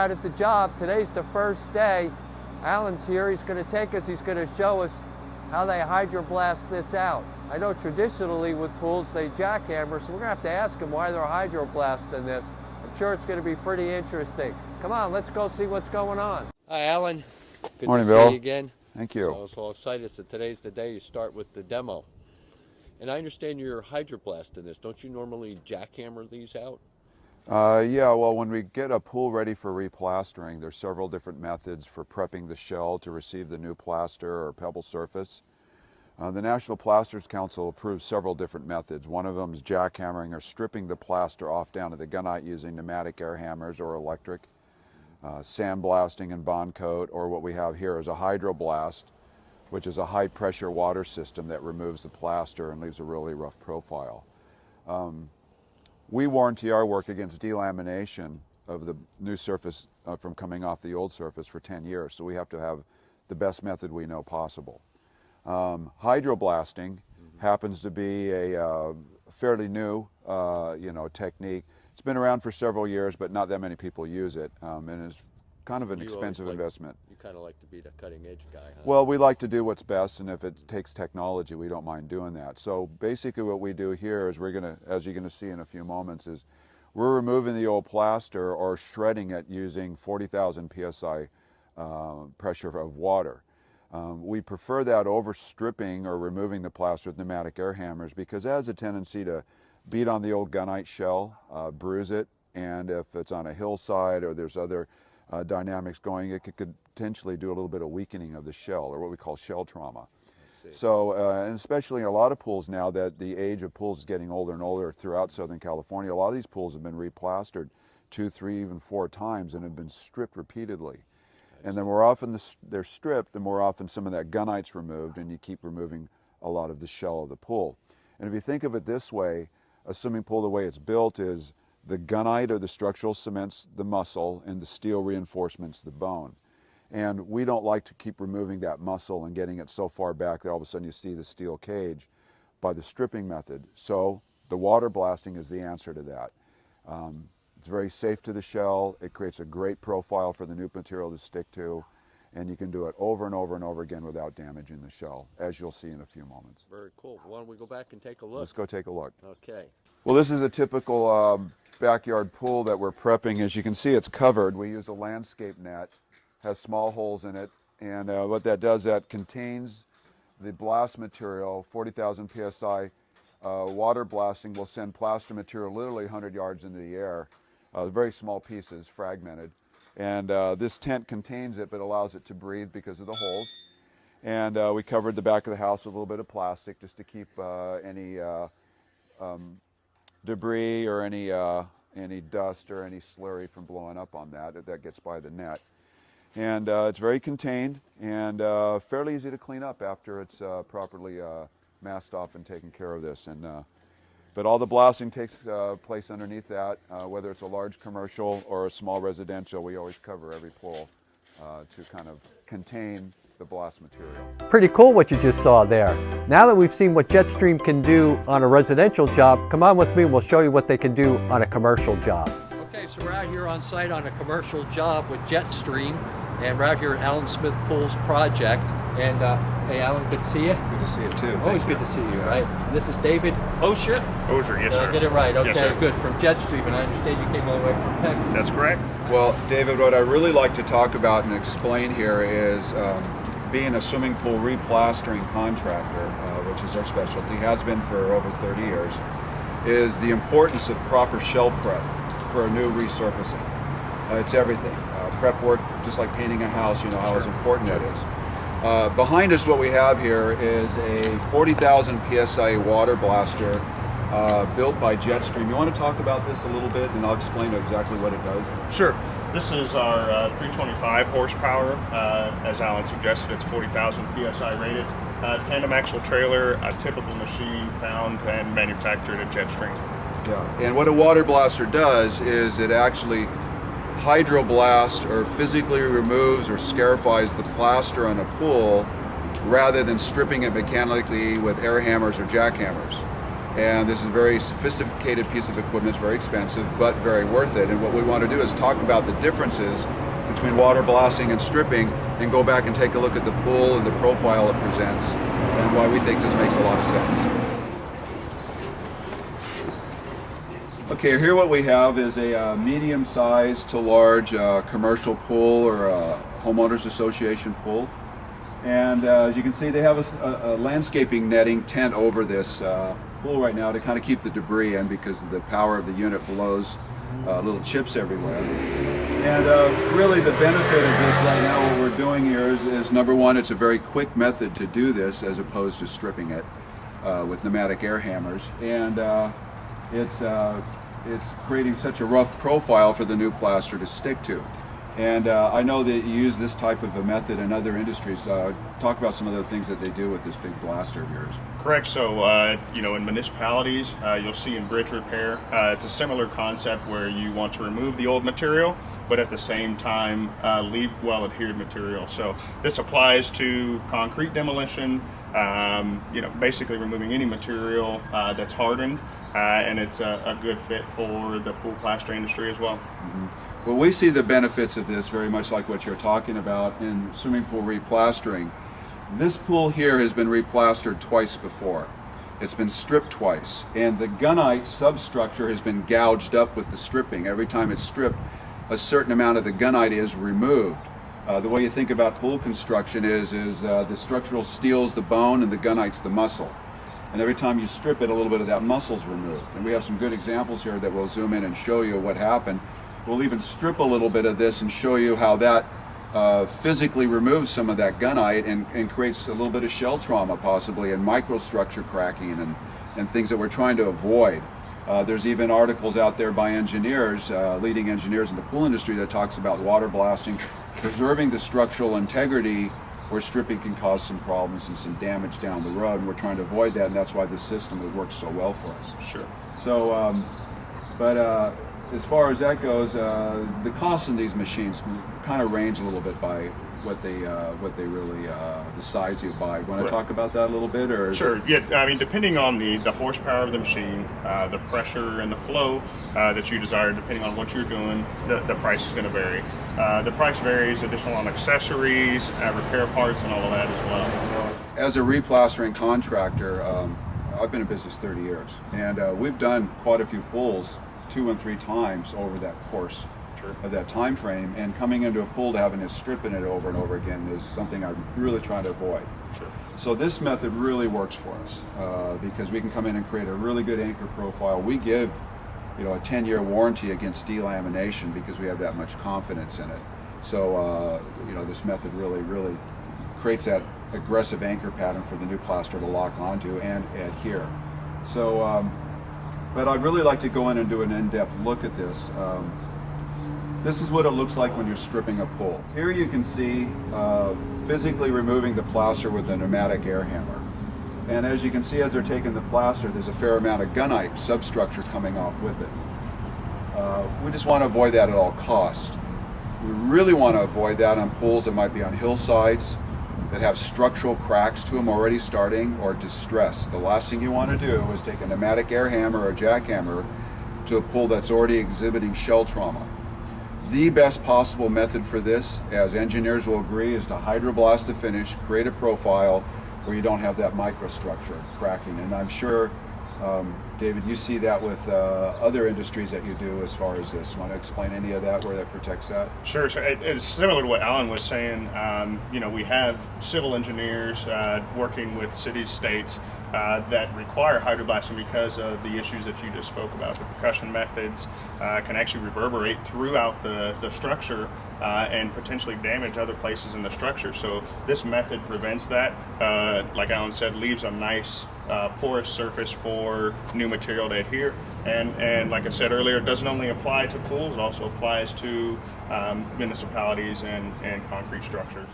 out at the job. Today's the first day. Alan's here. He's going to take us, he's going to show us how they hydroblast this out. I know traditionally with pools they jackhammer, so we're going to have to ask him why they're hydroblasting this. I'm sure it's going to be pretty interesting. Come on, let's go see what's going on. Hi, Alan. Good Morning, to Bill. see you again. Thank you. So I was all excited. So today's the day you start with the demo. And I understand you're hydroblasting this. Don't you normally jackhammer these out? Yeah, well, when we get a pool ready for replastering, there's several different methods for prepping the shell to receive the new plaster or pebble surface. The National Plasters Council approves several different methods. One of them is jackhammering or stripping the plaster off down to the gunite using pneumatic air hammers or electric. Sandblasting and bond coat, or what we have here is a hydroblast, which is a high pressure water system that removes the plaster and leaves a really rough profile. We warranty our work against delamination of the new surface from coming off the old surface for 10 years, so we have to have the best method we know possible. Hydroblasting happens to be a fairly new technique. It's been around for several years, but not that many people use it, and it's kind of an expensive investment. You kind of like to be the cutting edge guy, huh? Well, we like to do what's best, and if it takes technology, we don't mind doing that. So basically what we do here is we're going to, as you're going to see in a few moments, is we're removing the old plaster or shredding it using 40,000 psi pressure of water. We prefer that over stripping or removing the plaster with pneumatic air hammers because it has a tendency to beat on the old gunite shell, bruise it, and if it's on a hillside or there's other dynamics going, it could potentially do a little bit of weakening of the shell, or what we call shell trauma. So, and especially a lot of pools now that the age of pools is getting older and older throughout Southern California, a lot of these pools have been replastered 2, 3, even 4 times and have been stripped repeatedly. And the more often they're stripped, the more often some of that gunite's removed, and you keep removing a lot of the shell of the pool. And if you think of it this way, a swimming pool, the way it's built is the gunite or the structural cements the muscle and the steel reinforcements the bone. And we don't like to keep removing that muscle and getting it so far back that all of a sudden you see the steel cage by the stripping method. So the water blasting is the answer to that. It's very safe to the shell. It creates a great profile for the new material to stick to, and you can do it over and over and over again without damaging the shell, as you'll see in a few moments. Very cool. Why don't we go back and take a look? Let's go take a look. Okay. Well, this is a typical backyard pool that we're prepping. As you can see, it's covered. We use a landscape net, has small holes in it, and what that does, that contains the blast material, 40,000 psi. Water blasting will send plaster material literally 100 yards into the air. Very small pieces, fragmented. And this tent contains it, but allows it to breathe because of the holes. And we covered the back of the house with a little bit of plastic just to keep any debris or any dust or any slurry from blowing up on that if that gets by the net. And it's very contained and fairly easy to clean up after it's properly masked off and taken care of this. And but all the blasting takes place underneath that, whether it's a large commercial or a small residential. We always cover every pool to kind of contain the blast material. Pretty cool what you just saw there. Now that we've seen what Jetstream can do on a residential job, come on with me, we'll show you what they can do on a commercial job. Okay, so we're out here on site on a commercial job with Jetstream, and we're out here at Alan Smith Pools project. And hey, Alan, good to see you. Good to see you too. Always good to see you, right? And this is David Osher? Osher, yes, sir. Did I get it right? Okay, yes, sir. Good. From Jetstream, and I understand you came all the way from Texas. That's correct. Well, David, what I really like to talk about and explain here is being a swimming pool replastering contractor, which is our specialty, has been for over 30 years, is the importance of proper shell prep for a new resurfacing. It's everything. Prep work, just like painting a house, you know how important that is. Behind us, what we have here is a 40,000 psi water blaster built by Jetstream. You want to talk about this a little bit, and I'll explain exactly what it does? Sure. This is our 325 horsepower. As Alan suggested, it's 40,000 psi rated. Tandem axle trailer, a typical machine found and manufactured at Jetstream. Yeah. And what a water blaster does is it actually hydroblasts or physically removes or scarifies the plaster on a pool rather than stripping it mechanically with air hammers or jackhammers. And this is a very sophisticated piece of equipment. It's very expensive, but very worth it. And what we want to do is talk about the differences between water blasting and stripping, and go back and take a look at the pool and the profile it presents, and why we think this makes a lot of sense. Okay, here what we have is a medium-sized to large commercial pool, or a homeowners association pool. And as you can see, they have a landscaping netting tent over this pool right now to kind of keep the debris in, because the power of the unit blows little chips everywhere. And really the benefit of this right now, what we're doing here is number one, it's a very quick method to do this as opposed to stripping it with pneumatic air hammers. And it's creating such a rough profile for the new plaster to stick to. And I know that you use this type of a method in other industries. Talk about some of the things that they do with this big blaster of yours. Correct. So, in municipalities, you'll see in bridge repair, it's a similar concept where you want to remove the old material, but at the same time, leave well-adhered material. So this applies to concrete demolition, basically removing any material that's hardened, and it's a good fit for the pool plaster industry as well. Mm-hmm. Well, we see the benefits of this very much like what you're talking about in swimming pool replastering. This pool here has been replastered twice before. It's been stripped twice, and the gunite substructure has been gouged up with the stripping. Every time it's stripped, a certain amount of the gunite is removed. The way you think about pool construction is the structural steel's the bone and the gunite's the muscle. And every time you strip it, a little bit of that muscle's removed. And we have some good examples here that we'll zoom in and show you what happened. We'll even strip a little bit of this and show you how that physically removes some of that gunite and creates a little bit of shell trauma possibly, and microstructure cracking and things that we're trying to avoid. There's even articles out there by engineers, leading engineers in the pool industry, that talks about water blasting, preserving the structural integrity where stripping can cause some problems and some damage down the road. And we're trying to avoid that, and that's why this system works so well for us. Sure. So, as far as that goes, the cost in these machines kind of range a little bit by what they really the size you buy. Want to talk about that a little bit, or? Sure. Yeah. I mean, depending on the horsepower of the machine, the pressure and the flow that you desire, depending on what you're doing, the price is going to vary. The price varies additional on accessories, repair parts, and all of that as well. As a replastering contractor, I've been in business 30 years, and we've done quite a few pools 2 and 3 times over that course of that time frame, and coming into a pool to having to strip in it over and over again is something I'm really trying to avoid. Sure. So this method really works for us because we can come in and create a really good anchor profile. We give a 10-year warranty against delamination because we have that much confidence in it. So this method really creates that aggressive anchor pattern for the new plaster to lock onto and adhere. So but I'd really like to go in and do an in-depth look at this. This is what it looks like when you're stripping a pool. Here you can see physically removing the plaster with a pneumatic air hammer. And as you can see, as they're taking the plaster, there's a fair amount of gunite substructure coming off with it. We just want to avoid that at all costs. We really want to avoid that on pools that might be on hillsides, that have structural cracks to them already starting, or distress. The last thing you want to do is take a pneumatic air hammer or jackhammer to a pool that's already exhibiting shell trauma. The best possible method for this, as engineers will agree, is to hydroblast the finish, create a profile where you don't have that microstructure cracking. And I'm sure, David, you see that with other industries that you do as far as this. Want to explain any of that, where that protects that? Sure. So it's similar to what Alan was saying. We have civil engineers working with cities, states that require hydroblasting because of the issues that you just spoke about. The percussion methods can actually reverberate throughout the structure and potentially damage other places in the structure. So this method prevents that. Like Alan said, leaves a nice porous surface for new material to adhere. And like I said earlier, it doesn't only apply to pools, it also applies to municipalities and concrete structures.